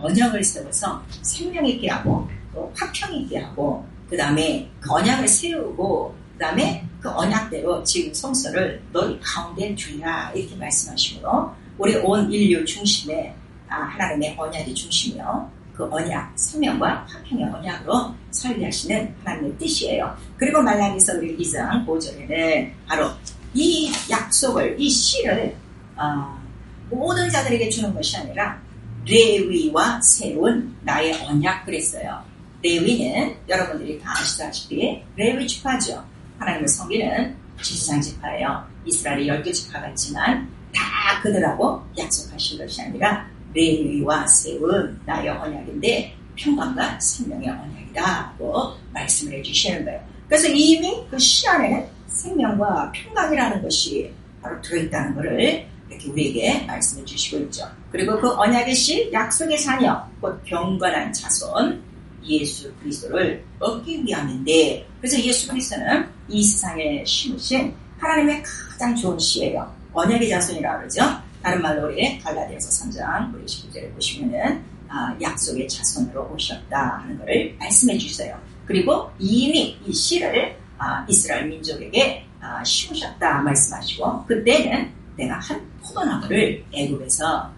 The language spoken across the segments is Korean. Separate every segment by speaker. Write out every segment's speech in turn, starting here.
Speaker 1: 언약을 세워서 생명 있게 하고 또 화평 있게 하고 그 다음에 그 언약을 세우고 그 다음에 그 언약대로 지금 성서를 너희 가운데 두리라 이렇게 말씀하시므로 우리 온 인류 중심에 하나님의 언약이 중심이요. 그 언약, 생명과 화평의 언약으로 살게 하시는 하나님의 뜻이에요. 그리고 말라기서 우리 2장 5절에는 바로 이 약속을, 이 씨를 모든 자들에게 주는 것이 아니라 레위와 세운 나의 언약 그랬어요. 레위는 여러분들이 다 아시다시피 레위 지파죠. 하나님을 섬기는 지지상 지파예요. 이스라엘의 12지파가 있지만 다 그들하고 약속하신 것이 아니라 레위와 세운 나의 언약인데 평강과 생명의 언약이라고 말씀을 해주시는 거예요. 그래서 이미 그 시 안에는 생명과 평강이라는 것이 바로 들어있다는 것을 이렇게 우리에게 말씀해 주시고 있죠. 그리고 그 언약의 씨, 약속의 자녀, 곧 경건한 자손 예수 그리스도를 얻기 위함인데, 그래서 예수 그리스도는 이 세상에 심으신 하나님의 가장 좋은 씨예요. 언약의 자손이라고 그러죠. 다른 말로 우리 갈라디아서 3장 우리 19절에 보시면은 약속의 자손으로 오셨다 하는 것을 말씀해 주세요. 그리고 이미 이 씨를 이스라엘 민족에게 심으셨다 말씀하시고, 그때는 내가 한 포도나무를 애굽에서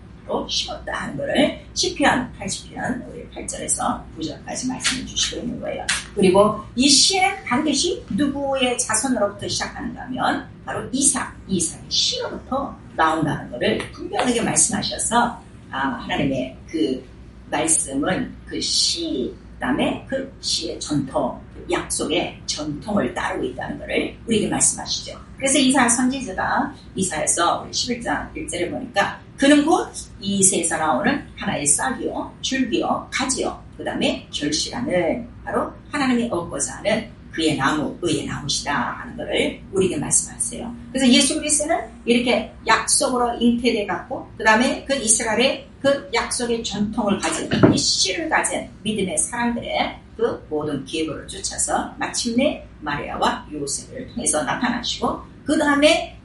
Speaker 1: 심었다 하는 것을 시편 80편 우리 8절에서 9절까지 말씀해 주시고 있는 거예요. 그리고 이 씨는 반드시 누구의 자손으로부터 시작하는가 하면 바로 이삭의 씨로부터 나온다는 것을 분명하게 말씀하셔서 하나님의 그 말씀은 그 씨, 그 다음에 그 씨의 전통, 그 약속의 전통을 따르고 있다는 것을 우리에게 말씀하시죠. 그래서 이사야 선지자가 이사야서 우리 11장 1절에 보니까 그는 곧 이새에서 나오는 하나의 싹이요, 줄기요, 가지요, 그 다음에 결실하는 바로 하나님이 얻고자 하는 그의 나무, 의의 나무시다 하는 것을 우리에게 말씀하세요. 그래서 예수 그리스도는 이렇게 약속으로 잉태돼 갖고 그 다음에 그 이스라엘의 그 약속의 전통을 가진 이 씨를 가진 믿음의 사람들의 그 모든 계보를 쫓아서 마침내 마리아와 요셉을 통해서 나타나시고 그 다음에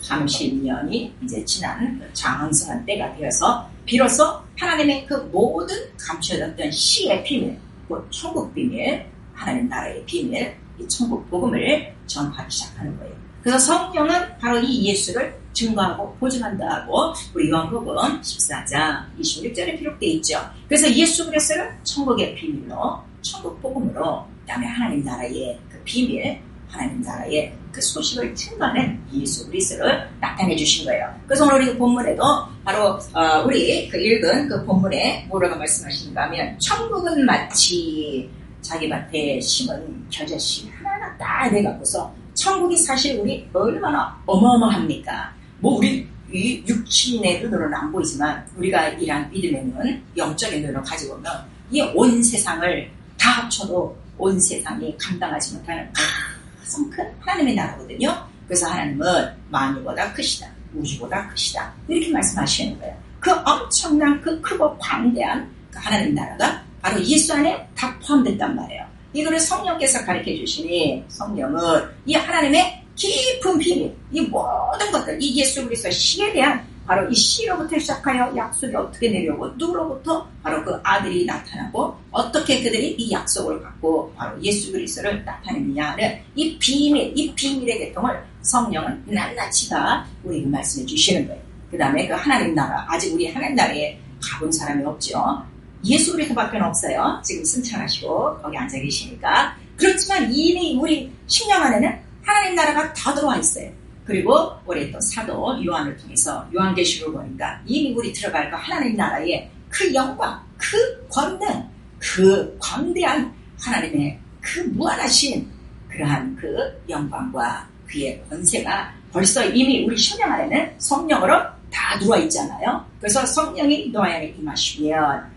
Speaker 1: 30년이 이제 지난 그 장성한 때가 되어서 비로소 하나님의 그 모든 감춰졌던 씨의 비밀, 그 천국 비밀, 하나님 나라의 비밀, 이 천국 복음을 전하기 시작하는 거예요. 그래서 성령은 바로 이 예수를 증거하고 보증한다 하고 우리 요한복음 14장 26절에 기록되어 있죠. 그래서 예수 그리스도를 천국의 비밀로, 천국 복음으로, 그 다음에 하나님 나라의 그 비밀, 하나님 나라의 그 소식을 증거하는 예수 그리스도를 나타내 주신 거예요. 그래서 오늘 우리 본문에도 바로 우리 그 읽은 그 본문에 뭐라고 말씀하시는가 하면 천국은 마치 자기 밭에 심은 겨자씨 하나하나 딱 내갖고서 천국이 사실 우리 얼마나 어마어마합니까? 뭐 우리 이 육신의 눈으로는 안 보이지만 우리가 이런 믿음의 눈, 영적인 눈을 가지고 보면 이 온 세상을 다 합쳐도 온 세상이 감당하지 못하는 가장 큰 하나님의 나라거든요. 그래서 하나님은 만유보다 크시다, 우주보다 크시다 이렇게 말씀하시는 거예요. 그 엄청난 그 크고 광대한 그 하나님 나라가 바로 예수 안에 다 포함됐단 말이에요. 이거를 성령께서 가르쳐 주시니 성령은 이 하나님의 깊은 비밀, 이 모든 것들, 이 예수 그리스도의 씨에 대한 바로 이 씨로부터 시작하여 약속이 어떻게 내려오고 누구로부터 바로 그 아들이 나타나고 어떻게 그들이 이 약속을 갖고 바로 예수 그리스도를 나타내느냐 하는 이 비밀, 이 비밀의 계통을 성령은 낱낱이 다 우리에게 말씀해 주시는 거예요. 그 다음에 그 하나님 나라, 아직 우리 하나님 나라에 가본 사람이 없죠. 예수 그리스도밖에 없어요. 지금 승천하시고 거기 앉아 계시니까. 그렇지만 이미 우리 심령 안에는 하나님 나라가 다 들어와 있어요. 그리고 우리 또 사도 요한을 통해서 요한계시록을 보니까 이미 우리 들어갈 그 하나님 나라의 그 영광, 그 권능, 그 광대한 하나님의 그 무한하신 그러한 그 영광과 그의 권세가 벌써 이미 우리 심령 안에는 성령으로 다 들어와 있잖아요. 그래서 성령이 너희 안에 임하시면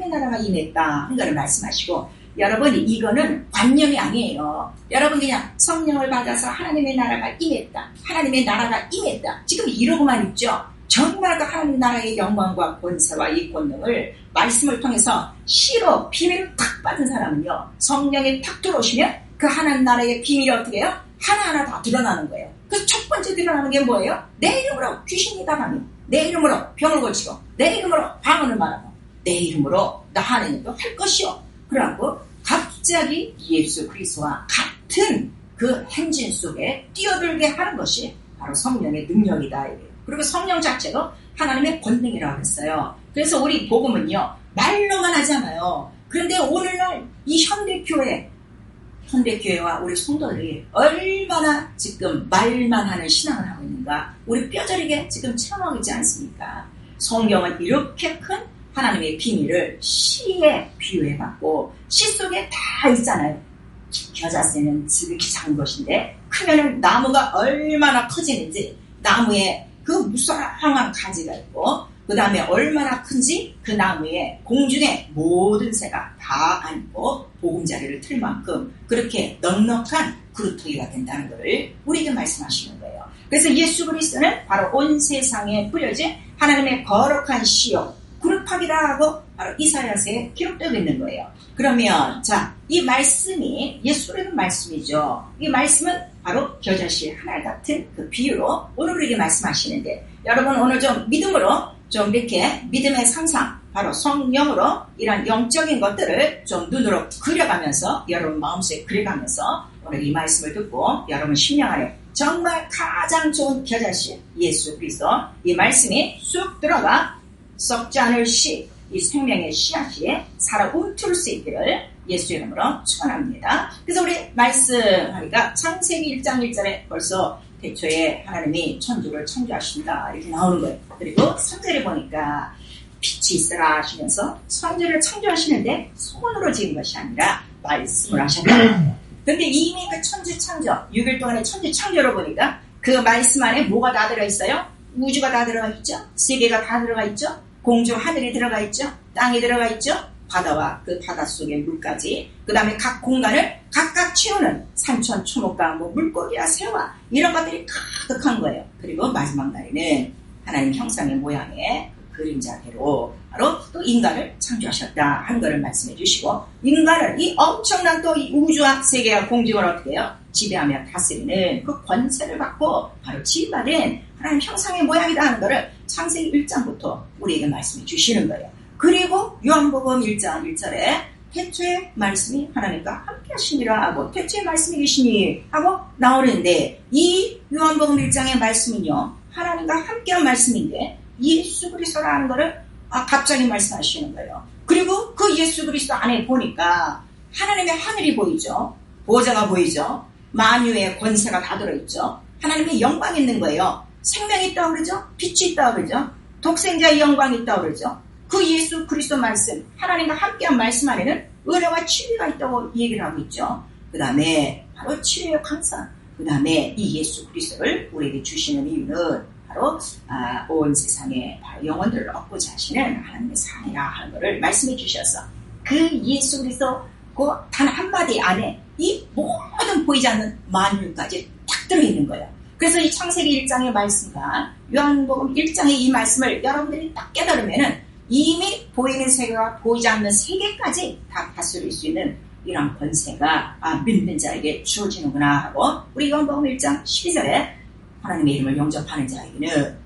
Speaker 1: 하나님의 나라가 임했다 하는 것을 말씀하시고, 여러분 이거는 관념이 아니에요. 여러분 그냥 성령을 받아서 하나님의 나라가 임했다, 하나님의 나라가 임했다, 지금 이러고만 있죠. 정말 그 하나님 나라의 영광과 권세와 이 권능을 말씀을 통해서 시로 비밀을 탁 받은 사람은요, 성령이 탁 들어오시면 그 하나님 나라의 비밀이 어떻게 해요? 하나하나 다 드러나는 거예요. 그래서 첫 번째 드러나는 게 뭐예요? 내 이름으로 귀신이 나가며, 내 이름으로 병을 고치고, 내 이름으로 방언을 말하고, 내 이름으로 나 하나님도 할 것이요. 그러고 갑자기 예수 그리스도와 같은 그 행진 속에 뛰어들게 하는 것이 바로 성령의 능력이다. 그리고 성령 자체도 하나님의 권능이라고 했어요. 그래서 우리 복음은요, 말로만 하잖아요. 그런데 오늘날 이 현대교회와 우리 성도들이 얼마나 지금 말만 하는 신앙을 하고 있는가, 우리 뼈저리게 지금 체험하고 있지 않습니까? 성경은 이렇게 큰 하나님의 비밀을 시에 비유해봤고, 시 속에 다 있잖아요. 겨자씨는 지극히 작은 것인데 크면은 나무가 얼마나 커지는지, 나무에 그 무성한 가지가 있고, 그 다음에 얼마나 큰지 그 나무에 공중의 모든 새가 다 앉고 보금자리를 틀 만큼 그렇게 넉넉한 그루터기가 된다는 것을 우리에게 말씀하시는 거예요. 그래서 예수 그리스도는 바로 온 세상에 뿌려진 하나님의 거룩한 씨요 그룹하기라 하고 바로 이사야서에 기록되고 있는 거예요. 그러면 자, 이 말씀이 예수라는 말씀이죠. 이 말씀은 바로 겨자씨 하나 같은 그 비유로 오늘 우리에게 말씀하시는데, 여러분 오늘 좀 믿음으로 좀 이렇게 믿음의 상상, 바로 성령으로 이런 영적인 것들을 좀 눈으로 그려가면서, 여러분 마음속에 그려가면서 오늘 이 말씀을 듣고 여러분 심령 안에 정말 가장 좋은 겨자씨 예수 그리스도 이 말씀이 쑥 들어가 썩지 않을 씨, 이 생명의 씨앗이 살아 움트를 수 있기를 예수 이름으로 축원합니다. 그래서 우리 말씀하니까 창세기 1장 1절에 벌써 태초에 하나님이 천주를 창조하신다 이렇게 나오는 거예요. 그리고 3절에 보니까 빛이 있으라 하시면서 천주를 창조하시는데 손으로 지은 것이 아니라 말씀을 하셨다. 그런데 이미 그 천주 창조, 6일 동안의 천주 창조를 보니까 그 말씀 안에 뭐가 다 들어있어요? 우주가 다 들어가 있죠. 세계가 다 들어가 있죠. 공중 하늘이 들어가 있죠. 땅이 들어가 있죠. 바다와 그 바다 속의 물까지, 그 다음에 각 공간을 각각 채우는 산천, 초목과 뭐 물고기와 새와 이런 것들이 가득한 거예요. 그리고 마지막 날에는 하나님 형상의 모양의 그 그림자대로 바로 또 인간을 창조하셨다 하는 것을 말씀해 주시고, 인간을 이 엄청난 또 이 우주와 세계와 공중을 어떻게 해요? 지배하며 다스리는 그 권세를 받고 바로 지배받은 하나님 형상의 모양이다 하는 것을 창세기 1장부터 우리에게 말씀해 주시는 거예요. 그리고 요한복음 1장 1절에 태초의 말씀이 하나님과 함께 하시니라 하고, 태초의 말씀이 계시니 하고 나오는데, 이 요한복음 1장의 말씀은요 하나님과 함께한 말씀인데 예수 그리스도라는 것을 갑자기 말씀하시는 거예요. 그리고 그 예수 그리스도 안에 보니까 하나님의 하늘이 보이죠. 보좌가 보이죠. 만유의 권세가 다 들어있죠. 하나님의 영광이 있는 거예요. 생명이 있다고 그러죠. 빛이 있다고 그러죠. 독생자의 영광이 있다고 그러죠. 그 예수 그리스도 말씀, 하나님과 함께한 말씀 안에는 은혜와 치유가 있다고 얘기를 하고 있죠. 그 다음에 바로 치유의 강사, 그 다음에 이 예수 그리스도를 우리에게 주시는 이유는 바로 온 세상에 바로 영혼들을 얻고자 하시는 하나님의 사랑이라 하는 것을 말씀해 주셔서, 그 예수 그리스도 그 단 한마디 안에 이 모든 보이지 않는 만유까지 딱 들어있는 거예요. 그래서 이 창세기 1장의 말씀과 요한복음 1장의 이 말씀을 여러분들이 딱 깨달으면은 이미 보이는 세계와 보이지 않는 세계까지 다 다스릴 수 있는 이런 권세가 믿는 자에게 주어지는구나 하고, 우리 요한복음 1장 12절에 하나님의 이름을 영접하는 자에게는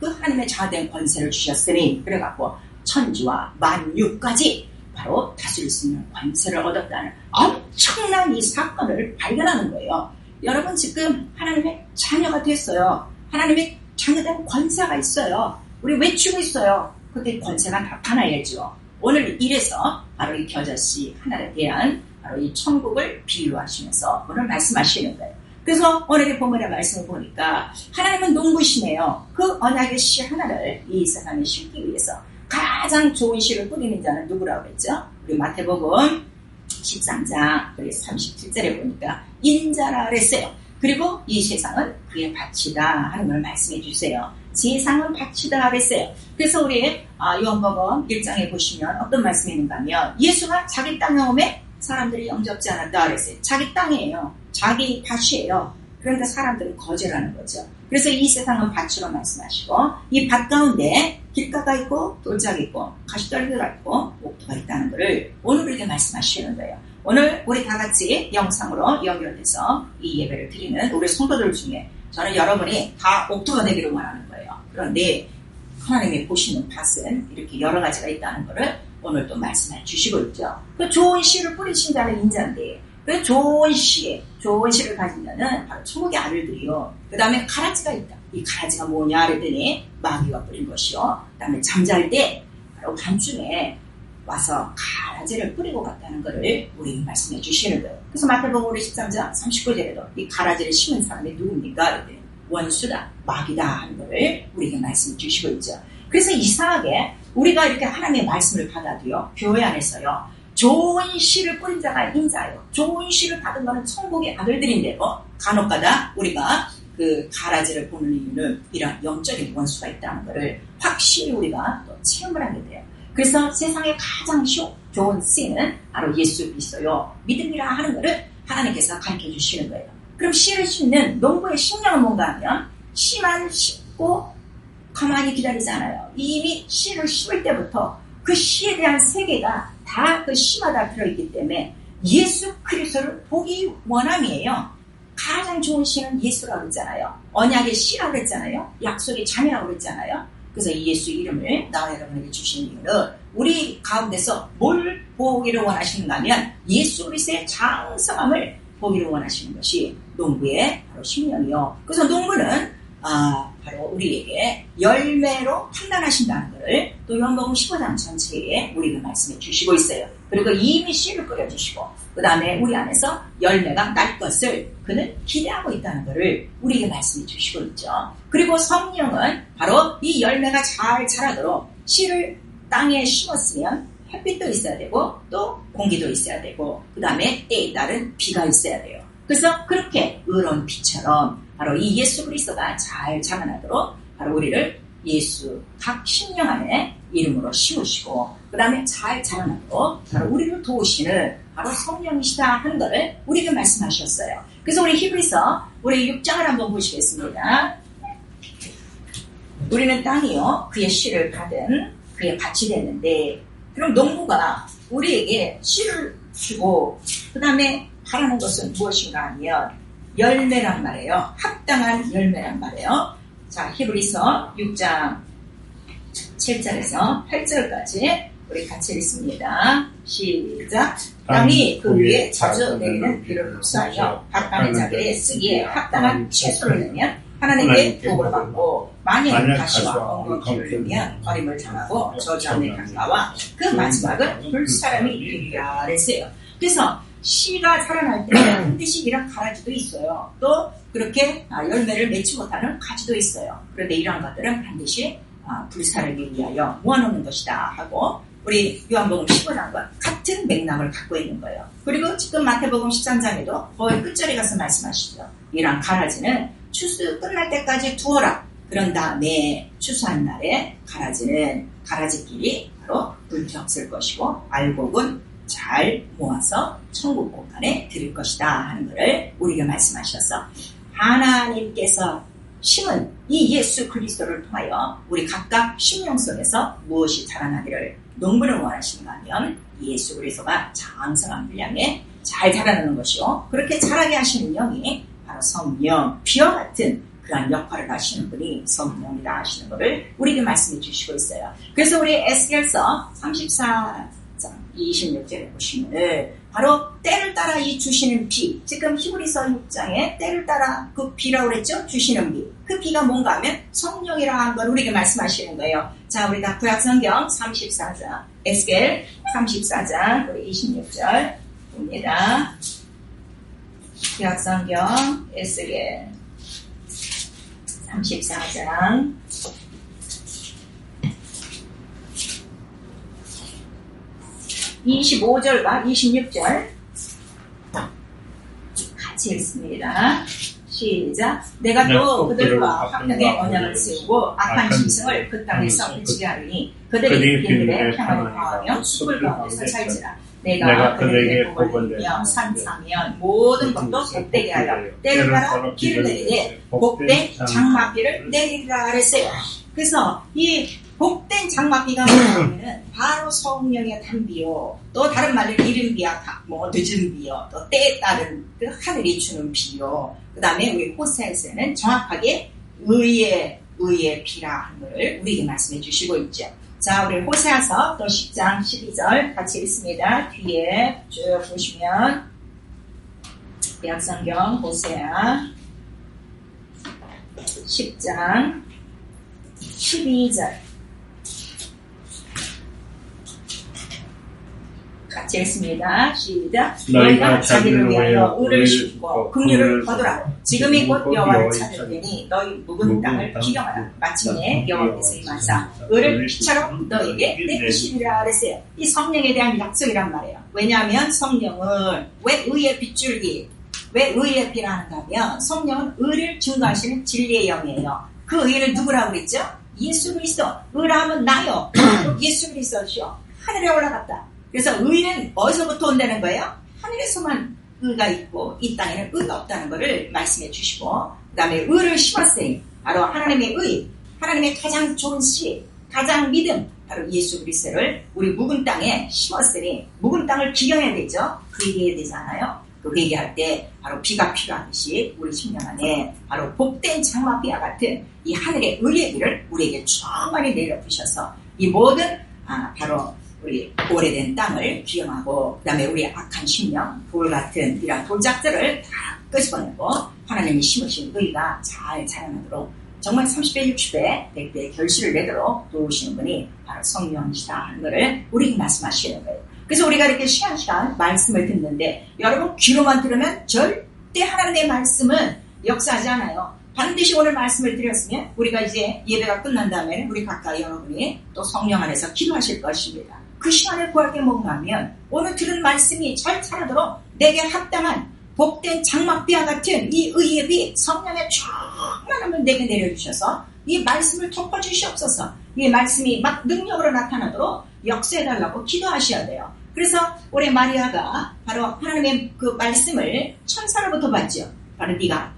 Speaker 1: 그 하나님의 자된 권세를 주셨으니, 그래갖고 천지와 만유까지 바로 다스릴 수 있는 권세를 얻었다는 엄청난 이 사건을 발견하는 거예요. 여러분 지금 하나님의 자녀가 됐어요. 하나님의 자녀된 권세가 있어요. 우리 외치고 있어요. 그때 권세가 나타나야죠. 오늘 이래서 바로 이 겨자씨 하나에 대한 바로 이 천국을 비유하시면서 오늘 말씀하시는 거예요. 그래서 오늘의 본문의 말씀을 보니까 하나님은 농부시네요. 그 언약의 씨 하나를 이 세상에 심기 위해서 가장 좋은 씨를 뿌리는 자는 누구라고 그랬죠? 우리 마태복음 13장 37절에 보니까 인자라 그랬어요. 그리고 이 세상은 그의 밭이다 하는 걸 말씀해 주세요. 세상은 밭이다 그랬어요. 그래서 우리 요한복음 1장에 보시면 어떤 말씀이 있는가 하면 예수가 자기 땅에 오매 사람들이 영접지 않았다 그랬어요. 자기 땅이에요. 자기 밭이에요. 그러니까 사람들은 거절하는 거죠. 그래서 이 세상은 밭으로 말씀하시고 이 밭 가운데 길가가 있고 돌짝이 있고 가시떨기가 있고 옥토가 있다는 것을 오늘 우리에게 말씀하시는 거예요. 오늘 우리 다 같이 영상으로 연결돼서 이 예배를 드리는 우리 성도들 중에 저는 여러분이 다 옥토가 되기를 원하는 거예요. 그런데 하나님이 보시는 밭은 이렇게 여러 가지가 있다는 것을 오늘 또 말씀해 주시고 있죠. 그 좋은 씨를 뿌리신 자는 인자인데 그 좋은 씨를 가진 자는 바로 천국의 아들들이요. 그 다음에 가라지가 있다. 이 가라지가 뭐냐 그랬더니 마귀가 뿌린 것이요. 그 다음에 잠잘 때 바로 밤중에 와서 가라지를 뿌리고 갔다는 것을 우리에게 말씀해 주시는 거예요. 그래서 마태복음 13장 39절에도 이 가라지를 심은 사람이 누굽니까? 그랬더니 원수다, 마귀다 하는 것을 우리에게 말씀해 주시고 있죠. 그래서 이상하게 우리가 이렇게 하나님의 말씀을 받아도요, 교회 안에서요, 좋은 씨를 뿌린 자가 인자요. 좋은 씨를 받은 것은 천국의 아들들인데도 간혹가다 우리가 그 가라지를 보는 이유는 이런 영적인 원수가 있다는 것을 확실히 우리가 또 체험을 하게 돼요. 그래서 세상에 가장 좋은 씨는 바로 예수 그리스도요. 믿음이라 하는 것을 하나님께서 가르쳐 주시는 거예요. 그럼 씨를 심는 농부의 식량은 뭔가 하면 씨만 심고 가만히 기다리잖아요. 이미 씨를 심을 때부터 그 씨에 대한 세계가 다 그 씨마다 들어있기 때문에 예수 그리스도를 보기 원함이에요. 가장 좋은 씨는 예수라고 그랬잖아요. 언약의 씨라고 그랬잖아요. 약속의 자녀라고 그랬잖아요. 그래서 이 예수 이름을 나와 여러분에게 주시는 이유는 우리 가운데서 뭘 보기를 원하시는가 하면 예수 그리스도의 장성함을 보기를 원하시는 것이 농부의 바로 심령이요. 그래서 농부는 바로 우리에게 열매로 판단하신다는 것을 또 요한복음 15장 전체에 우리가 말씀해 주시고 있어요. 그리고 이미 씨를 뿌려주시고 그 다음에 우리 안에서 열매가 날 것을 그는 기대하고 있다는 것을 우리에게 말씀해 주시고 있죠. 그리고 성령은 바로 이 열매가 잘 자라도록 씨를 땅에 심었으면 햇빛도 있어야 되고 또 공기도 있어야 되고 그 다음에 때에 따른 비가 있어야 돼요. 그래서 그렇게 의로운 빛처럼 바로 이 예수 그리스도가 잘 자라나도록 바로 우리를 예수 각 심령 안에 이름으로 심으시고 그 다음에 잘 자라나도록 바로 우리를 도우시는 바로 성령이시다 하는 것을 우리에게 말씀하셨어요. 그래서 우리 히브리서 우리 6장을 한번 보시겠습니다. 우리는 땅이요 그의 씨를 받은 그의 밭이 됐는데 그럼 농부가 우리에게 씨를 주고 그 다음에 바라는 것은 무엇인가 하면 열매란 말이에요. 합당한 열매란 말이에요. 자, 히브리서 6장 7절에서 8절까지 우리 같이 읽습니다. 시작. 땅이 그 위에 자주 내리는 비를 흡수하여 합당한 자들의 쓰기에 합당한 채소를 내면 하나님께 복을 받고 만일 가시와 엉겅퀴를 내면 버림을 당하고 저주함의 강가와 그 마지막은 불사람이 이르리라 그랬어요. 그래서 씨가 자라날 때 반드시 이런 가라지도 있어요. 또 그렇게 열매를 맺지 못하는 가지도 있어요. 그런데 이러한 것들은 반드시 불사르기 위하여 모아놓는 것이다 하고 우리 요한복음 15장과 같은 맥락을 갖고 있는 거예요. 그리고 지금 마태복음 13장에도 거의 끝절에 가서 말씀하시죠. 이러한 가라지는 추수 끝날 때까지 두어라. 그런 다음에 추수한 날에 가라지는 가라지끼리 바로 불태웠을 것이고 알곡은 잘 모아서 천국 공간에 드릴 것이다 하는 것을 우리에게 말씀하셔서 하나님께서 심은 이 예수 그리스도를 통하여 우리 각각 심령 속에서 무엇이 자라나기를 농부는 원하시는가 하면 예수 그리스도가 장성한 분량에 잘 자라나는 것이요. 그렇게 자라게 하시는 영이 바로 성령, 피와 같은 그러한 역할을 하시는 분이 성령이다 하시는 것을 우리에게 말씀해 주시고 있어요. 그래서 우리 에스겔서 34장 26절에 보시면 바로 때를 따라 이 주시는 비, 지금 히브리서 6장에 때를 따라 그 비라고 그랬죠? 주시는 비. 그 비가 뭔가 하면 성령이라 하는 걸 우리에게 말씀하시는 거예요. 자, 우리 다 구약성경 34장, 에스겔 34장 우리 26절 봅니다. 구약성경 에스겔 34장 25절과 26절 같이 읽습니다. 시작. 내가 또 그들과 화평의 언약을 세우고 악한 짐승을 그 땅에서 흩지게 하리니 그들이 그들의 평안을 구하며 숲을 가운데서 살지라. 내가 그들에게 복을 내며 산사면 모든 것도 복되게 하여 때를 따라 비를 내리되 복된 장막비를 내리라 그랬어요. 그래서 이 복된 장막비가 뭐냐면 바로 성령의 담비요, 또 다른 말로 이른비야, 뭐 늦은 비요, 또 때에 따른 그 하늘이 주는 비요. 그 다음에 우리 호세아서는 정확하게 의의 비라 하는 것을 우리에게 말씀해 주시고 있죠. 자, 우리 호세아서 또 10장 12절 같이 읽습니다. 뒤에 쭉 보시면 약성경 호세아 10장 12절 같이 읽습니다. 시작. 너희가 자기를 위하여 의를 심고 긍휼을 거두라. 지금이 곧 여호와를 찾을 때니 너희 묵은 땅을 기경하라. 마침내 여호와께서 임하사 의를 피처럼 너희에게 내리시리라 그랬어요. 이 성령에 대한 약속이란 말이에요. 왜냐하면 성령은 왜 의의 빗줄기, 왜 의의 비라는가 하면 성령은 의를 증거하시는 진리의 영이에요. 그 의를 누구라고 그랬죠? 예수 그리스도. 의라면 나요. 예수 그리스도시요. 하늘에 올라갔다. 그래서 의는 어디서부터 온다는 거예요? 하늘에서만 의가 있고 이 땅에는 의가 없다는 것을 말씀해 주시고, 그 다음에 의를 심었으니 바로 하나님의 의, 하나님의 가장 좋은 씨, 가장 믿음, 바로 예수 그리스도를 우리 묵은 땅에 심었으니 묵은 땅을 기경해야 되죠. 그 얘기해야 되잖아요. 그 얘기할 때 바로 비가 필요하듯이 우리 심령 안에 바로 복된 장막비와 같은 이 하늘의 의의 비를 우리에게 충만히 내려부셔서 이 모든 바로 우리 오래된 땅을 기용하고, 그 다음에 우리 악한 심령, 돌 같은 이런 돌짝들을 다 끄집어내고 하나님이 심으신 의가 잘 자라나도록 정말 30배, 60배, 100배 결실을 내도록 도우시는 분이 바로 성령이시다 하는 것을 우리에게 말씀하시는 거예요. 그래서 우리가 이렇게 시간 말씀을 듣는데 여러분 귀로만 들으면 절대 하나님의 말씀은 역사하지 않아요. 반드시 오늘 말씀을 드렸으면 우리가 이제 예배가 끝난 다음에 우리 각각 여러분이 또 성령 안에서 기도하실 것입니다. 그 시간을 구할 게 뭔가 하면 오늘 들은 말씀이 잘 자라도록 내게 합당한 복된 장막비와 같은 이 의의 비, 성령의 충만함을 내게 내려주셔서 이 말씀을 덮어주시옵소서. 이 말씀이 막 능력으로 나타나도록 역사해달라고 기도하셔야 돼요. 그래서 우리 마리아가 바로 하나님의 그 말씀을 천사로부터 받죠. 바로 네가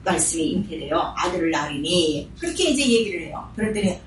Speaker 1: 말씀이 잉태되어 아들을 낳으리니, 그렇게 이제 얘기를 해요. 그랬더니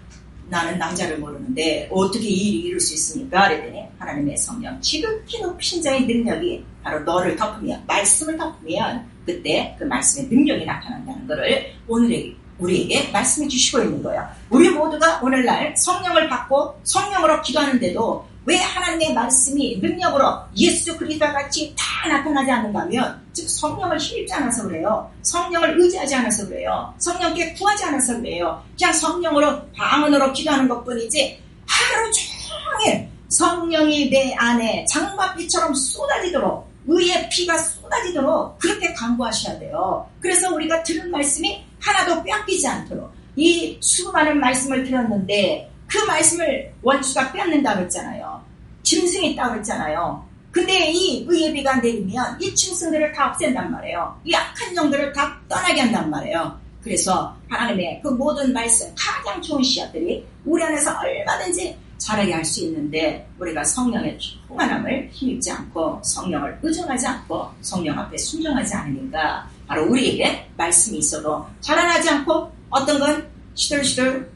Speaker 1: 나는 남자를 모르는데 어떻게 이 일이 이룰 수 있습니까? 그랬더니 하나님의 성령, 지극히 높으신 자의 능력이 바로 너를 덮으면, 말씀을 덮으면 그때 그 말씀의 능력이 나타난다는 것을 오늘 우리에게 말씀해 주시고 있는 거예요. 우리 모두가 오늘날 성령을 받고 성령으로 기도하는데도 왜 하나님의 말씀이 능력으로 예수 그리스도와 같이 다 나타나지 않는가 하면 즉 성령을 힘입지 않아서 그래요. 성령을 의지하지 않아서 그래요. 성령께 구하지 않아서 그래요. 그냥 성령으로 방언으로 기도하는 것뿐이지 하루 종일 성령이 내 안에 장막비처럼 쏟아지도록, 의의 피가 쏟아지도록 그렇게 간구하셔야 돼요. 그래서 우리가 들은 말씀이 하나도 뺏기지 않도록, 이 수많은 말씀을 들었는데 그 말씀을 원수가 뺏는다고 했잖아요. 짐승이 있다고 했잖아요. 근데 이 의의 비가 내리면 이 짐승들을 다 없앤단 말이에요. 이 악한 영들을 다 떠나게 한단 말이에요. 그래서 하나님의 그 모든 말씀, 가장 좋은 씨앗들이 우리 안에서 얼마든지 자라게 할 수 있는데 우리가 성령의 충만함을 힘입지 않고 성령을 의존하지 않고 성령 앞에 순종하지 않으니까 바로 우리에게 말씀이 있어도 자라나지 않고 어떤 건 시들시들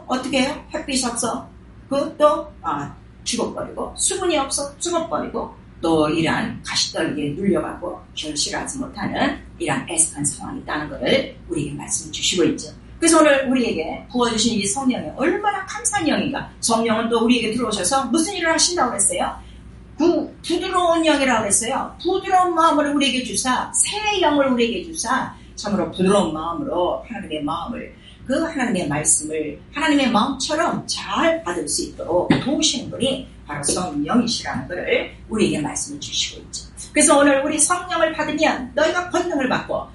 Speaker 1: 어떻게 해요? 햇빛이 없어. 또 죽어버리고, 수분이 없어 죽어버리고, 또 이러한 가시떨기에 눌려가고 결실하지 못하는 이러한 애석한 상황이 있다는 것을 우리에게 말씀 주시고 있죠. 그래서 오늘 우리에게 부어주신 이 성령이 얼마나 감사한 영인가. 성령은 또 우리에게 들어오셔서 무슨 일을 하신다고 그랬어요? 부드러운 영이라고 그랬어요. 부드러운 마음을 우리에게 주사, 새 영을 우리에게 주사, 참으로 부드러운 마음으로 하나님의 마음을, 그 하나님의 말씀을 하나님의 마음처럼 잘 받을 수 있도록 도우시는 분이 바로 성령이시라는 것을 우리에게 말씀해 주시고 있죠. 그래서 오늘 우리 성령을 받으면 너희가 권능을 받고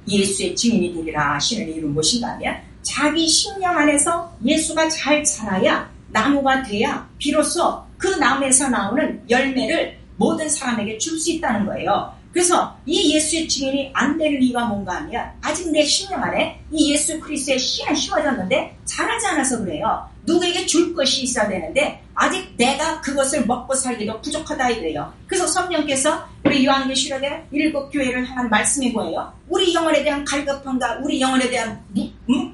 Speaker 1: 예수의 증인이 되리라 하시는 이유는 무엇인가 하면 자기 심령 안에서 예수가 잘 자라야, 나무가 돼야 비로소 그 나무에서 나오는 열매를 모든 사람에게 줄 수 있다는 거예요. 그래서 이 예수의 증인이 안 되는 이유가 뭔가 하면 아직 내 심령 안에 이 예수 그리스도의 씨는 심어졌는데 자라지 않아서 그래요. 누구에게 줄 것이 있어야 되는데 아직 내가 그것을 먹고 살기도 부족하다 이거예요. 그래서 성령께서 우리 요한계시록의 7 교회를 향한 말씀이 뭐예요? 우리 영혼에 대한 갈급함과 우리 영혼에 대한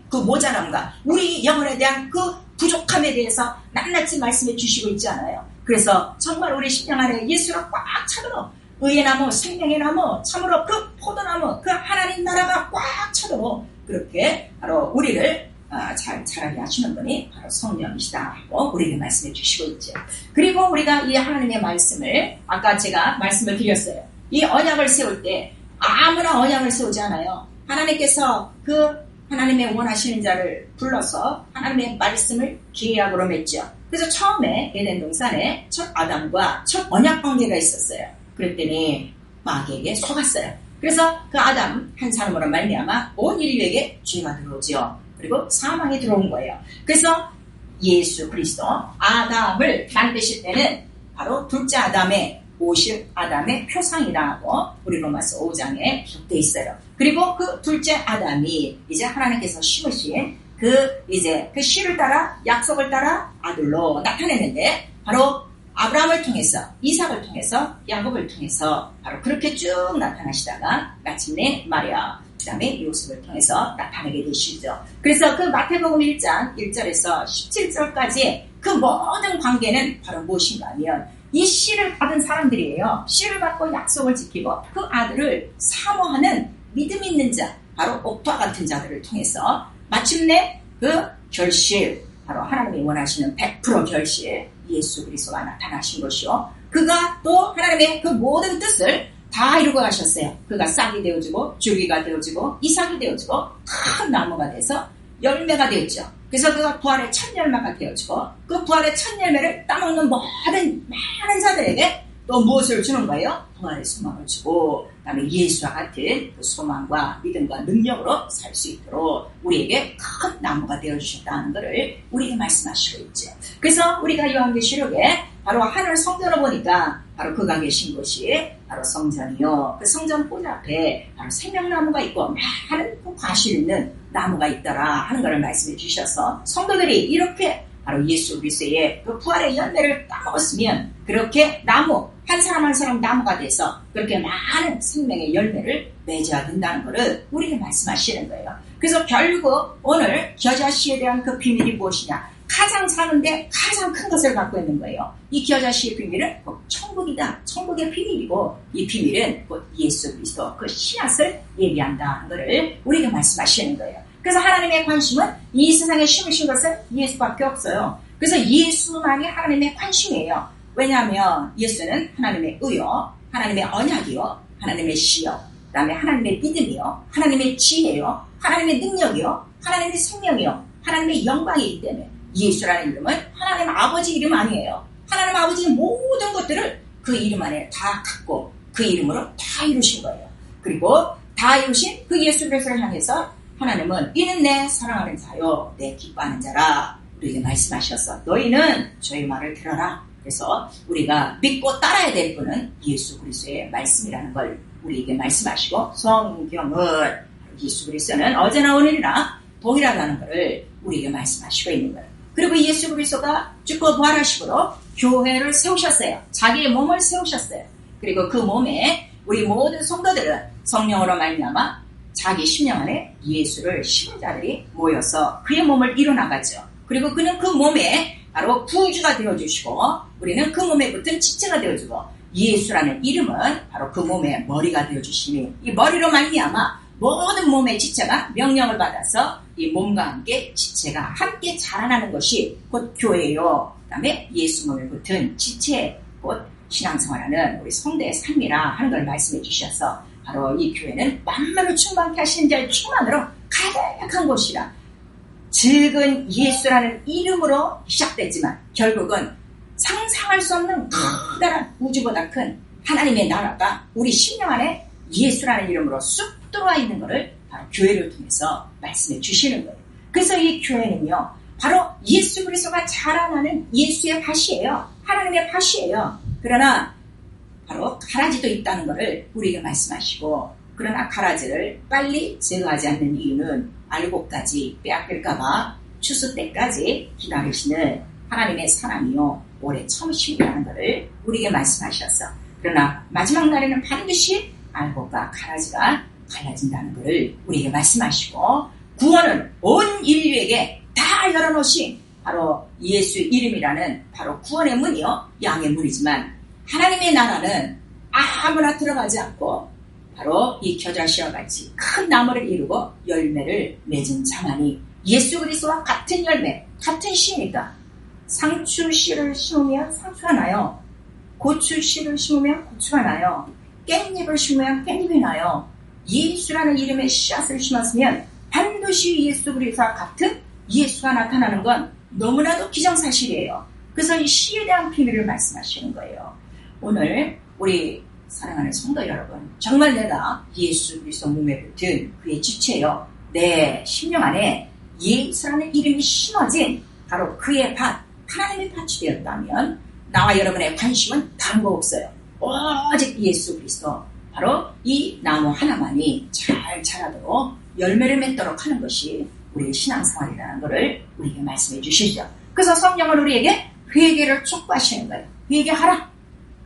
Speaker 1: 그 모자람과 우리 영혼에 대한 그 부족함에 대해서 낱낱이 말씀해 주시고 있잖아요. 그래서 정말 우리 심령 안에 예수가 꽉 차도록 의의 나무, 생명의 나무, 참으로 그 포도나무, 그 하나님 나라가 꽉 차도록 그렇게 바로 우리를 잘 자라게 하시는 분이 바로 성령이시다 하고 우리에게 말씀해 주시고 있죠. 그리고 우리가 이 하나님의 말씀을 아까 제가 말씀을 드렸어요. 이 언약을 세울 때 아무나 언약을 세우지 않아요. 하나님께서 그 하나님의 원하시는 자를 불러서 하나님의 말씀을 계약으로 맺죠. 그래서 처음에 에덴 동산에 첫 아담과 첫 언약 관계가 있었어요. 그랬더니 마귀에게 속았어요. 그래서 그 아담 한 사람으로 말미암아 온 인류에게 죄가 들어오죠. 그리고 사망이 들어온 거예요. 그래서 예수 그리스도 아담을 만드실 때는 바로 둘째 아담의 오실 아담의 표상이라고 우리 로마서 5장에 기록되어 있어요. 그리고 그 둘째 아담이 이제 하나님께서 심으신 그 씨를 따라 약속을 따라 아들로 나타내는데 바로 아브라함을 통해서 이삭을 통해서 야곱을 통해서 바로 그렇게 쭉 나타나시다가 마침내 마리아 그 다음에 요셉을 통해서 나타나게 되시죠. 그래서 그 마태복음 1장 1절에서 17절까지 그 모든 관계는 바로 무엇인가 하면 이 씨를 받은 사람들이에요. 씨를 받고 약속을 지키고 그 아들을 사모하는 믿음 있는 자, 바로 옥토와 같은 자들을 통해서 마침내 그 결실, 바로 하나님이 원하시는 100% 결실, 예수 그리스도가 나타나신 것이요. 그가 또 하나님의 그 모든 뜻을 다 이루고 가셨어요. 그가 싹이 되어지고 줄기가 되어지고 이삭이 되어지고 큰 나무가 돼서 열매가 되었죠. 그래서 그가 부활의 첫 열매가 되어지고 그 부활의 첫 열매를 따먹는 많은 자들에게 또 무엇을 주는 거예요? 부활의 소망을 주고 그다음에 예수와 같은 그 소망과 믿음과 능력으로 살 수 있도록 우리에게 큰 나무가 되어주셨다는 것을 우리에게 말씀하시고 있죠. 그래서 우리가 요한계시록에 바로 하늘 성전을 보니까 바로 그가 계신 곳이 바로 성전이요. 그 성전 문 앞에 바로 생명나무가 있고 많은 그 과실 있는 나무가 있더라 하는 것을 말씀해 주셔서 성도들이 이렇게 바로 예수 그리스도의 그 부활의 열매를 따먹었으면 그렇게 나무 한 사람 한 사람 나무가 돼서 그렇게 많은 생명의 열매를 맺어야 된다는 것을 우리에게 말씀하시는 거예요. 그래서 결국 오늘 겨자씨에 대한 그 비밀이 무엇이냐? 가장 작은데 가장 큰 것을 갖고 있는 거예요. 이 겨자씨의 비밀은 곧 천국이다. 천국의 비밀이고 이 비밀은 곧 예수 그리스도 그 씨앗을 예비한다는 것을 우리에게 말씀하시는 거예요. 그래서 하나님의 관심은 이 세상에 심으신 것은 예수밖에 없어요. 그래서 예수만이 하나님의 관심이에요. 왜냐하면 예수는 하나님의 의요, 하나님의 언약이요, 하나님의 씨요, 그 다음에 하나님의 믿음이요, 하나님의 지혜요, 하나님의 능력이요, 하나님의 생명이요, 하나님의 영광이기 때문에 예수라는 이름은 하나님 아버지 이름 아니에요. 하나님 아버지의 모든 것들을 그 이름 안에 다 갖고 그 이름으로 다 이루신 거예요. 그리고 다 이루신 그 예수 그리스도를 향해서 하나님은 이는 내 사랑하는 자요 내 기뻐하는 자라 우리에게 말씀하셔서 너희는 저희 말을 들어라. 그래서 우리가 믿고 따라야 될 분은 예수 그리스도의 말씀이라는 걸 우리에게 말씀하시고 성경은 예수 그리스도는 어제나 오늘이나 동일하다는 것을 우리에게 말씀하시고 있는 거예요. 그리고 예수 그리스도가 죽고 부활하시고 교회를 세우셨어요. 자기의 몸을 세우셨어요. 그리고 그 몸에 우리 모든 성도들은 성령으로 말미암아 자기 심령 안에 예수를 심은 자들이 모여서 그의 몸을 이뤄나가죠. 그리고 그는 그 몸에 바로 구주가 되어주시고 우리는 그 몸에 붙은 지체가 되어주고 예수라는 이름은 바로 그 몸의 머리가 되어주시니 이 머리로 말미암아 모든 몸의 지체가 명령을 받아서 이 몸과 함께 지체가 함께 자라나는 것이 곧 교회요. 그 다음에 예수 몸에 붙은 지체 곧 신앙생활하는 우리 성도의 삶이라 하는 걸 말씀해 주셔서 바로 이 교회는 만물을 충만케 하시는 자의 충만으로 가득한 곳이라 즉은 예수라는 이름으로 시작됐지만 결국은 상상할 수 없는 커다란 우주보다 큰 하나님의 나라가 우리 심령 안에 예수라는 이름으로 쑥 들어와 있는 것을 바로 교회를 통해서 말씀해 주시는 거예요. 그래서 이 교회는요 바로 예수 그리스도가 자라나는 예수의 밭이에요. 하나님의 밭이에요. 그러나 바로 가라지도 있다는 것을 우리에게 말씀하시고, 그러나 가라지를 빨리 제거하지 않는 이유는 알고까지 빼앗길까봐 추수 때까지 기다리시는 하나님의 사랑이요 오래 참으심이라는 것을 우리에게 말씀하셔서, 그러나 마지막 날에는 반드시 알곡과 가라지가 갈라진다는 것을 우리에게 말씀하시고, 구원은 온 인류에게 다 열어놓으신 바로 예수 이름이라는 바로 구원의 문이요 양의 문이지만, 하나님의 나라는 아무나 들어가지 않고 바로 이 겨자씨와 같이 큰 나무를 이루고 열매를 맺은 자만이 예수 그리스도와 같은 열매, 같은 씨니까 상추 씨를 심으면 상추가 나요. 고추 씨를 심으면 고추가 나요. 깻잎을 심으면 깻잎이 나요. 예수라는 이름의 씨앗을 심었으면 반드시 예수 그리스도와 같은 예수가 나타나는 건 너무나도 기정사실이에요. 그래서 이 씨에 대한 비밀을 말씀하시는 거예요. 오늘 우리 사랑하는 성도 여러분, 정말 내가 예수 그리스도 몸에 붙은 그의 지체요, 내 심령 안에 예수라는 이름이 심어진 바로 그의 밭, 하나님의 밭이 되었다면 나와 여러분의 관심은 다른 거 없어요. 오직 예수 그리스도, 바로 이 나무 하나만이 잘 자라도록 열매를 맺도록 하는 것이 우리의 신앙생활이라는 것을 우리에게 말씀해 주시죠. 그래서 성령은 우리에게 회개를 촉구하시는 거예요. 회개하라.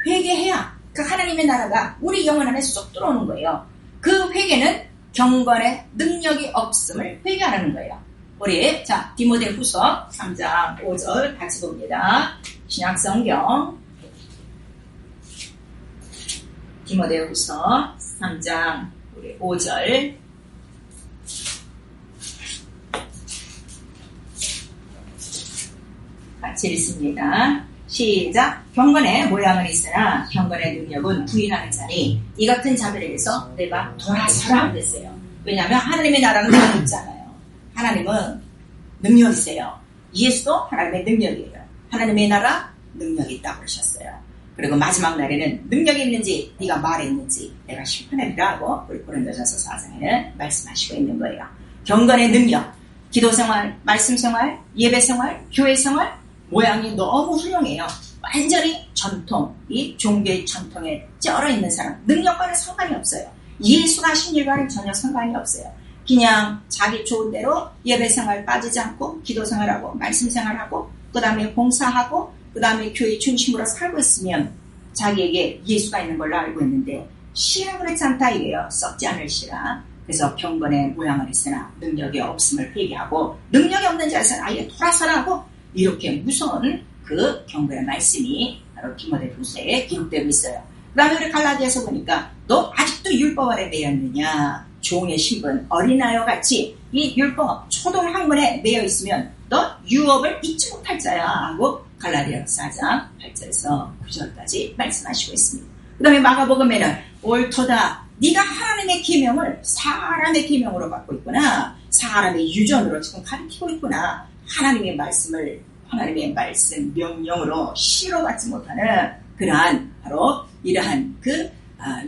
Speaker 1: 회개해야 그 하나님의 나라가 우리 영혼 안에 쏙 들어오는 거예요. 그 회개는 경건의 능력이 없음을 회개하라는 거예요. 우리 디모데후서 3장 5절 같이 봅니다. 신약성경 디모데후서 3장 5절 같이 읽습니다. 시작. 경건의 모양은 있으나 경건의 능력은 부인하는 자니 이 같은 자들에게서 내가 돌아서라 그랬어요. 왜냐하면 하나님의 나라는 능력이 있잖아요. 하나님은 능력이세요. 예수도 하나님의 능력이에요. 하나님의 나라 능력이 있다고 그러셨어요. 그리고 마지막 날에는 능력이 있는지 네가 말했는지 내가 심판하리라 하고 우리 고린도전서 4장에는 말씀하시고 있는 거예요. 경건의 능력, 기도생활, 말씀생활, 예배생활, 교회생활 모양이 너무 훌륭해요. 완전히 전통, 이 종교의 전통에 쩔어 있는 사람, 능력과는 상관이 없어요. 예수가 하신 일과는 전혀 상관이 없어요. 그냥 자기 좋은 대로 예배생활 빠지지 않고 기도생활하고 말씀생활하고 그 다음에 봉사하고 그 다음에 교회 중심으로 살고 있으면 자기에게 예수가 있는 걸로 알고 있는데, 씨는 그렇지 않다 이래요. 썩지 않을 씨라. 그래서 경건의 모양을 있으나 능력이 없음을 회개하고, 능력이 없는 자에서는 아예 돌아서라 하고, 이렇게 무서운 그 경고의 말씀이 바로 디모데후서에 기록되고 있어요. 그 다음에 우리 갈라디아서 보니까 너 아직도 율법 아래 매였느냐, 종의 신분 어린아이와 같이 이 율법 초등학문에 매여 있으면 너 유업을 잊지 못할 자야 하고 갈라디아서 4장 8절에서 9절까지 말씀하시고 있습니다. 그 다음에 마가복음에는 옳도다, 네가 하나님의 계명을 사람의 계명으로 받고 있구나, 사람의 유전으로 지금 가르치고 있구나, 하나님의 말씀을 하나님의 말씀 명령으로 씨로 받지 못하는 그러한 바로 이러한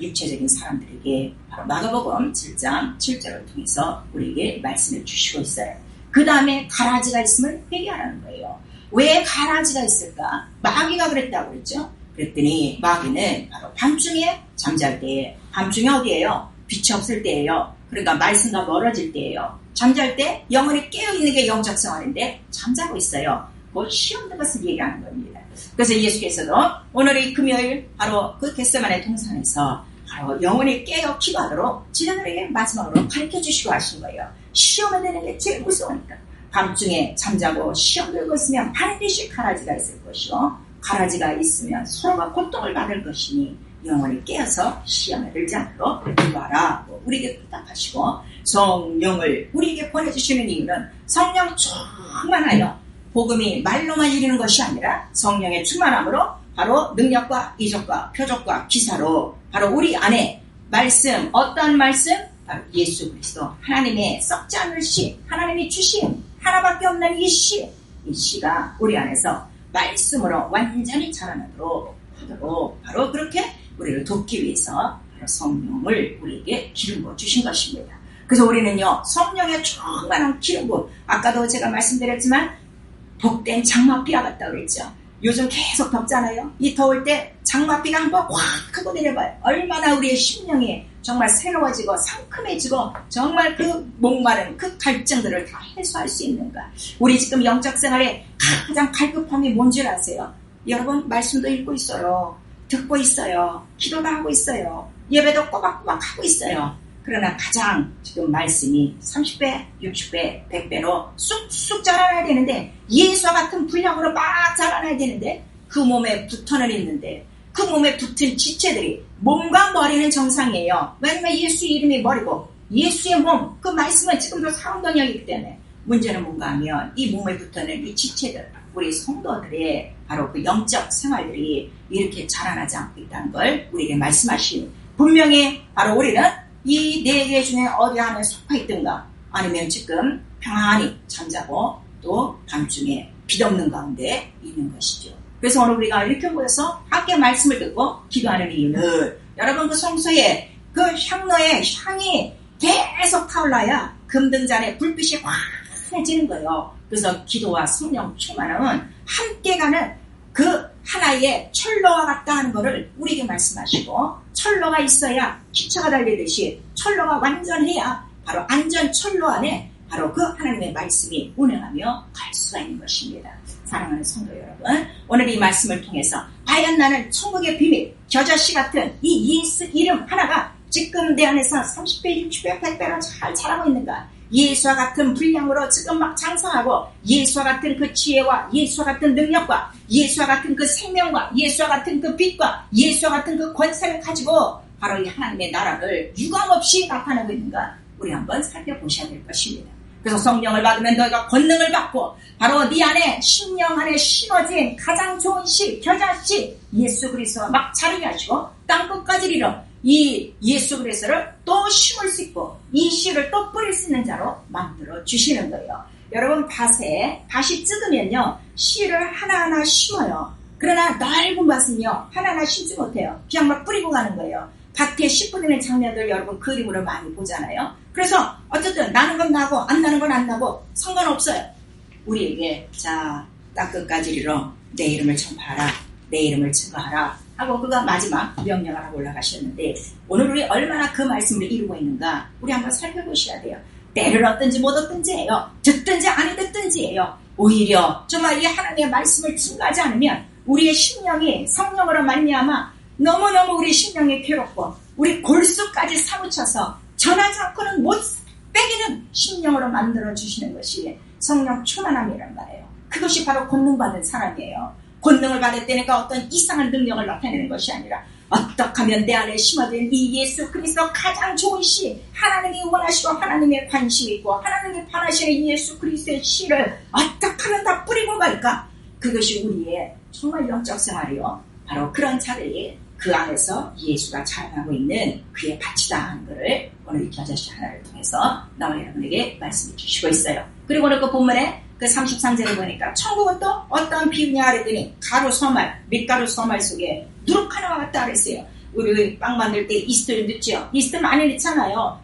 Speaker 1: 육체적인 사람들에게 바로 마가복음 7장 7절을 통해서 우리에게 말씀을 주시고 있어요. 그 다음에 가라지가 있음을 회개하라는 거예요. 왜 가라지가 있을까? 마귀가 그랬다고 그랬죠. 그랬더니 마귀는 바로 밤중에 잠잘 때에, 밤중에 어디예요? 빛이 없을 때예요. 그러니까 말씀과 멀어질 때예요. 잠잘 때 영혼이 깨어있는 게 영적 생활인데 잠자고 있어요. 그 시험 들어서 얘기하는 겁니다. 그래서 예수께서도 오늘 이 금요일 바로 그 겟세마네 동산에서 바로 영혼이 깨어 기도하도록 지도자에게 마지막으로 가르쳐 주시고 하신 거예요. 시험에 드는 게 제일 무서우니까. 밤중에 잠자고 시험 들고 있으면 반드시 가라지가 있을 것이요, 가라지가 있으면 서로가 고통을 받을 것이니 영혼이 깨어서 시험에 들지 않도록 기도하라. 우리에게 부탁하시고, 성령을 우리에게 보내주시는 이유는 성령 충만하여 복음이 말로만 이루는 것이 아니라 성령의 충만함으로 바로 능력과 이적과 표적과 기사로 바로 우리 안에 말씀, 어떠한 말씀? 바로 예수 그리스도, 하나님의 썩지 않을 씨, 하나님이 주신 하나밖에 없는 이 씨가 우리 안에서 말씀으로 완전히 자라나도록 하도록 바로 그렇게 우리를 돕기 위해서 바로 성령을 우리에게 기름 부어 주신 것입니다. 그래서 우리는요, 성령의 충만한 기름 부어, 아까도 제가 말씀드렸지만 복된 장막비와 같다고 그랬죠. 요즘 계속 덥잖아요. 이 더울 때 장맛비가 한번 확 하고 내려봐요. 얼마나 우리의 심령이 정말 새로워지고 상큼해지고 정말 그 목마른 그 갈증들을 다 해소할 수 있는가. 우리 지금 영적 생활에 가장 갈급함이 뭔지 아세요? 여러분, 말씀도 읽고 있어요. 듣고 있어요. 기도도 하고 있어요. 예배도 꼬박꼬박 하고 있어요. 그러나 가장 지금 말씀이 30배, 60배, 100배로 쑥쑥 자라나야 되는데, 예수와 같은 분량으로 막 자라나야 되는데, 그 몸에 붙어는 있는데, 그 몸에 붙은 지체들이 몸과 머리는 정상이에요. 왜냐면 예수 이름이 머리고 예수의 몸, 그 말씀은 지금도 사운동이기 때문에. 문제는 뭔가 하면 이 몸에 붙어있는 이 지체들, 우리 성도들의 바로 그 영적 생활들이 이렇게 자라나지 않고 있다는 걸 우리에게 말씀하시는, 분명히 바로 우리는 이 네 개 중에 어디 하나에 속해 있든가, 아니면 지금 평안히 잠자고 또 밤중에 빛없는 가운데 있는 것이죠. 그래서 오늘 우리가 이렇게 모여서 함께 말씀을 듣고 기도하는 이유는, 여러분, 그 성소에 그 향로의 향이 계속 타올라야 금등잔에 불빛이 환해지는 거예요. 그래서 기도와 성령 충만함은 함께 가는 그 하나의 철로와 같다 하는 것을 우리에게 말씀하시고, 철로가 있어야 기차가 달리듯이 철로가 완전해야 바로 안전 철로 안에 바로 그 하나님의 말씀이 운행하며 갈 수가 있는 것입니다. 사랑하는 성도 여러분, 오늘 이 말씀을 통해서 과연 나는 천국의 비밀, 겨자씨 같은 이 예수 이름 하나가 지금 내 안에서 30배, 60배, 100배로 잘 자라고 있는가? 예수와 같은 분량으로 지금 막 장성하고, 예수와 같은 그 지혜와 예수와 같은 능력과 예수와 같은 그 생명과 예수와 같은 그 빛과 예수와 같은 그 권세를 가지고 바로 이 하나님의 나라를 유감없이 나타내고 있는가? 우리 한번 살펴보셔야 될 것입니다. 그래서 성령을 받으면 너희가 권능을 받고, 바로 네 안에 심령 안에 심어진 가장 좋은 씨, 겨자씨 예수 그리스도가 막 자르게 하시고 땅끝까지 이르러 이 예수 그리스도를 또 심을 수 있고 이 씨를 또 뿌릴 수 있는 자로 만들어 주시는 거예요. 여러분, 밭이 뜯으면요 씨를 하나하나 심어요. 그러나 넓은 밭은요 하나하나 심지 못해요. 그냥 막 뿌리고 가는 거예요. 밭에 씨 뿌리는 장면들 여러분 그림으로 많이 보잖아요. 그래서 어쨌든 나는 건 나고 안 나는 건 안 나고 상관없어요. 우리에게 자 땅끝까지 이르러 내 이름을 전파하라, 내 이름을 증거하라 하고 그가 마지막 명령을 하고 올라가셨는데, 오늘 우리 얼마나 그 말씀을 이루고 있는가 우리 한번 살펴보셔야 돼요. 때를 얻든지 못 얻든지예요. 듣든지 안 듣든지예요. 오히려 정말 이 하나님의 말씀을 증거하지 않으면 우리의 심령이 성령으로 말미암아 너무너무 우리 심령이 괴롭고 우리 골수까지 사무쳐서 전하지 않고는 못 빼기는 심령으로 만들어주시는 것이 성령 충만함이란 말이에요. 그것이 바로 권능받는 사람이에요. 권능을 받을 때니까 어떤 이상한 능력을 나타내는 것이 아니라, 어떻게 하면 내 안에 심어진 이 예수 그리스도 가장 좋은 씨, 하나님이 원하시고 하나님의 관심이 있고 하나님이 바라시는 이 예수 그리스도의 씨를 어떻게 하면 다 뿌리고 갈까? 그것이 우리의 정말 영적 생활이요. 바로 그런 자들이 그 안에서 예수가 자라나고 있는 그의 밭이다 하는 것을 오늘 이 겨자씨 하나를 통해서 나와 여러분에게 말씀해 주시고 있어요. 그리고 오늘 그 본문에 그 33절에 보니까 천국은 또 어떤 비유냐 그랬더니 가루 서말, 밀가루 서말 속에 누룩 하나와 같다 그랬어요. 우리 빵 만들 때 이스트를 넣죠. 이스트 많이 넣잖아요.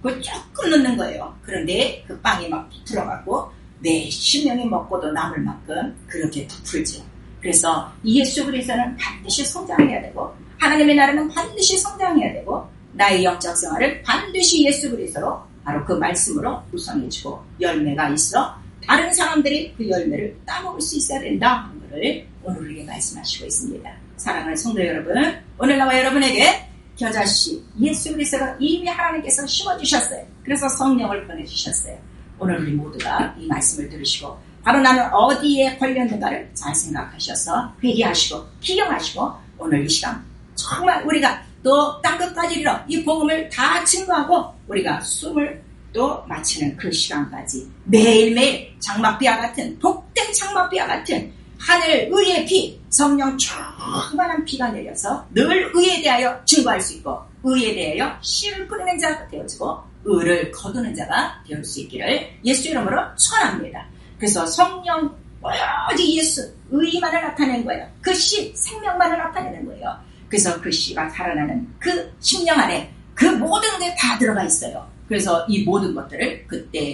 Speaker 1: 그거 조금 넣는 거예요. 그런데 그 빵이 막 들어가고 내 심령이 먹고도 남을 만큼 그렇게 부풀죠. 그래서 예수 그리스도는 반드시 성장해야 되고 하나님의 나라는 반드시 성장해야 되고 나의 영적 생활을 반드시 예수 그리스도로 바로 그 말씀으로 구성해주고 열매가 있어 다른 사람들이 그 열매를 따먹을 수 있어야 된다 하는 것을 오늘 우리에게 말씀하시고 있습니다. 사랑하는 성도 여러분, 오늘 나와 여러분에게 겨자씨 예수 그리스도가 이미 하나님께서 심어주셨어요. 그래서 성령을 보내주셨어요. 오늘 우리 모두가 이 말씀을 들으시고 바로 나는 어디에 걸렸는가를 잘 생각하셔서 회개하시고 기경하시고 오늘 이 시간 정말 우리가 또 땅끝까지 이르러 이 복음을 다 증거하고 우리가 숨을 또 마치는 그 시간까지 매일매일 장막비와 같은 복된 장막비와 같은 하늘 의의 비, 성령 충만한 비가 내려서 늘 의에 대하여 증거할 수 있고 의에 대하여 씨를 뿌리는 자가 되어지고 의를 거두는 자가 되을 수 있기를 예수 이름으로 축원합니다. 그래서 성령 오로지 예수 의만을 나타내는 거예요. 그 씨 생명만을 나타내는 거예요. 그래서 그 씨가 살아나는 그 심령 안에 그 모든 게 다 들어가 있어요. 그래서 이 모든 것들을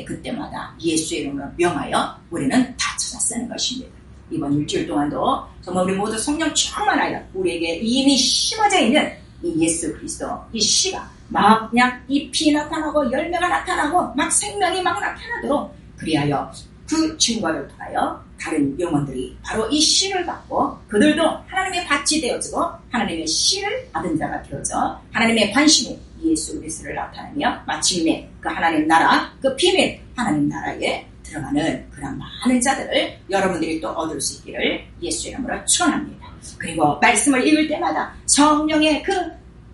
Speaker 1: 그때마다 예수의 이름으로 명하여 우리는 다 찾아 쓰는 것입니다. 이번 일주일 동안도 정말 우리 모두 성령 충만하여 우리에게 이미 심어져 있는 이 예수 그리스도 이 씨가 막 그냥 잎이 나타나고 열매가 나타나고 막 생명이 막 나타나도록 그리하여 그 증거를 통하여 다른 영혼들이 바로 이 씨를 받고 그들도 하나님의 밭이 되어지고 하나님의 씨를 받은 자가 되어져 하나님의 관심이 예수 그리스도를 나타내며 마침내 그 하나님 나라 그 비밀 하나님 나라에 들어가는 그런 많은 자들을 여러분들이 또 얻을 수 있기를 예수 이름으로 축원합니다. 그리고 말씀을 읽을 때마다 성령의 그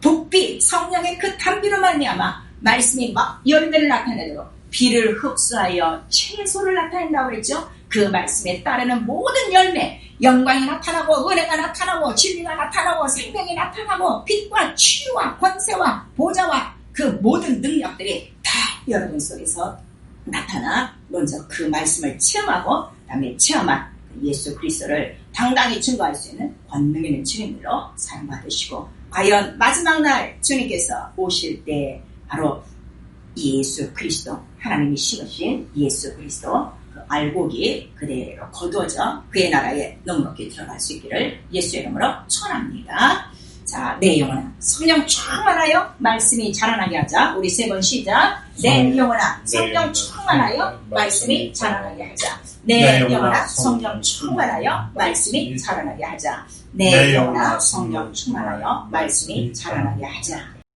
Speaker 1: 복비 성령의 그 담비로 말미암아 말씀이 막 열매를 나타내도록 비를 흡수하여 채소를 나타낸다고 그랬죠. 그 말씀에 따르는 모든 열매 영광이 나타나고 은혜가 나타나고 진리가 나타나고 생명이 나타나고 빛과 치유와 권세와 보좌와 그 모든 능력들이 다 여러분 속에서 나타나 먼저 그 말씀을 체험하고 그다음에 체험한 예수 그리스도를 당당히 증거할 수 있는 권능 있는 주님으로 사용받으시고 과연 마지막 날 주님께서 오실 때 바로 예수 그리스도 하나님이 심으신 예수 그리스도 그 알곡이 그대로 거두어져 그의 나라에 넉넉히 들어갈 수 있기를 예수의 이름으로 축원합니다. 자, 내 영혼아 성령 충만하여 말씀이 자라나게 하자. 우리 세 번 시작. 내 영혼아 성령 충만하여 말씀이 자라나게 하자. 내 영혼아 성령 충만하여 말씀이 자라나게 하자. 내 영혼아 성령 충만하여 말씀이 자라나게 하자.